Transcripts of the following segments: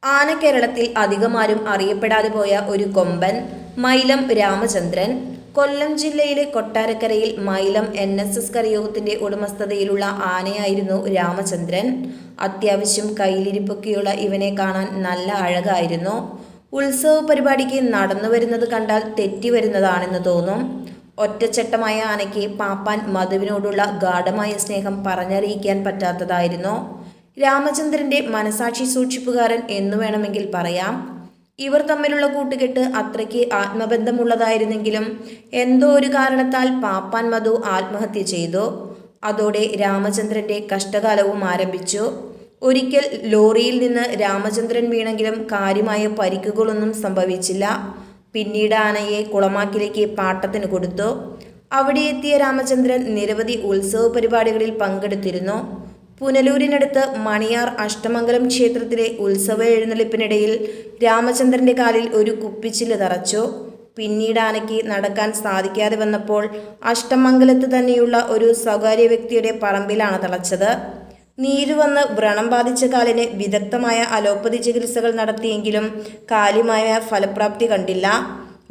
ആന കേരളത്തിൽ അധികമാരും അറിയപ്പെടാതെ പോയ ഒരു കൊമ്പൻ മൈലം രാമചന്ദ്രൻ. കൊല്ലം ജില്ലയിലെ കൊട്ടാരക്കരയിൽ മൈലം NSS കരയോഗത്തിന്റെ ഉടമസ്ഥതയിലുള്ള ആനയായിരുന്നു രാമചന്ദ്രൻ. അത്യാവശ്യം കയ്യിലിരിപ്പൊക്കെയുള്ള ഇവനെ കാണാൻ നല്ല അഴകായിരുന്നു. ഉത്സവ പരിപാടിക്ക് നടന്നു വരുന്നത് കണ്ടാൽ തെറ്റിവരുന്നതാണെന്ന് തോന്നും. ഒറ്റച്ചട്ടമായ ആനയ്ക്ക് പാപ്പാൻ മധുവിനോടുള്ള ഗാഢമായ സ്നേഹം പറഞ്ഞറിയിക്കാൻ പറ്റാത്തതായിരുന്നു. രാമചന്ദ്രന്റെ മനസാക്ഷി സൂക്ഷിപ്പുകാരൻ എന്നു വേണമെങ്കിൽ പറയാം. ഇവർ തമ്മിലുള്ള കൂട്ടുകെട്ട് അത്രയ്ക്ക് ആത്മബന്ധമുള്ളതായിരുന്നെങ്കിലും എന്തോ ഒരു കാരണത്താൽ പാപ്പാൻ മധു ആത്മഹത്യ ചെയ്തു. അതോടെ രാമചന്ദ്രന്റെ കഷ്ടകാലവും ആരംഭിച്ചു. ഒരിക്കൽ ലോറിയിൽ നിന്ന് രാമചന്ദ്രൻ വീണെങ്കിലും കാര്യമായ പരിക്കുകളൊന്നും സംഭവിച്ചില്ല. പിന്നീട് ആനയെ കുളമാക്കിലേക്ക് പാട്ടത്തിന് കൊടുത്തു. അവിടെ എത്തിയ രാമചന്ദ്രൻ നിരവധി ഉത്സവ പരിപാടികളിൽ പങ്കെടുത്തിരുന്നു. പുനലൂരിനടുത്ത് മണിയാർ അഷ്ടമംഗലം ക്ഷേത്രത്തിലെ ഉത്സവ എഴുന്നള്ളിപ്പിനിടയിൽ രാമചന്ദ്രന്റെ കാലിൽ ഒരു കുപ്പിച്ചില്ല് തറച്ചു. പിന്നീട് ആനയ്ക്ക് നടക്കാൻ സാധിക്കാതെ വന്നപ്പോൾ അഷ്ടമംഗലത്ത് തന്നെയുള്ള ഒരു സ്വകാര്യ വ്യക്തിയുടെ പറമ്പിലാണ് തളച്ചത്. നീരുവന്ന് വ്രണം ബാധിച്ച കാലിന് വിദഗ്ധമായ അലോപ്പതി ചികിത്സകൾ നടത്തിയെങ്കിലും കാര്യമായ ഫലപ്രാപ്തി കണ്ടില്ല.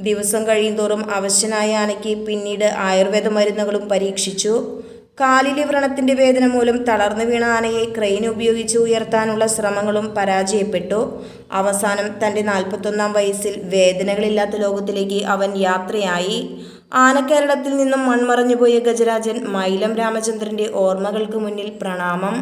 ദിവസം കഴിയുന്തോറും അവശനായ ആനയ്ക്ക് പിന്നീട് ആയുർവേദ മരുന്നുകളും പരീക്ഷിച്ചു. കാലിലെ വ്രണത്തിന്റെ വേദന മൂലം തളർന്നു വീണ ആനയെ ക്രെയിൻ ഉപയോഗിച്ച് ഉയർത്താനുള്ള ശ്രമങ്ങളും പരാജയപ്പെട്ടു. അവസാനം തൻ്റെ 41-ാം വയസ്സിൽ വേദനകളില്ലാത്ത ലോകത്തിലേക്ക് അവൻ യാത്രയായി. ആനക്കേരളത്തിൽ നിന്നും മൺമറഞ്ഞുപോയ ഗജരാജൻ മൈലം രാമചന്ദ്രന്റെ ഓർമ്മകൾക്ക് മുന്നിൽ പ്രണാമം.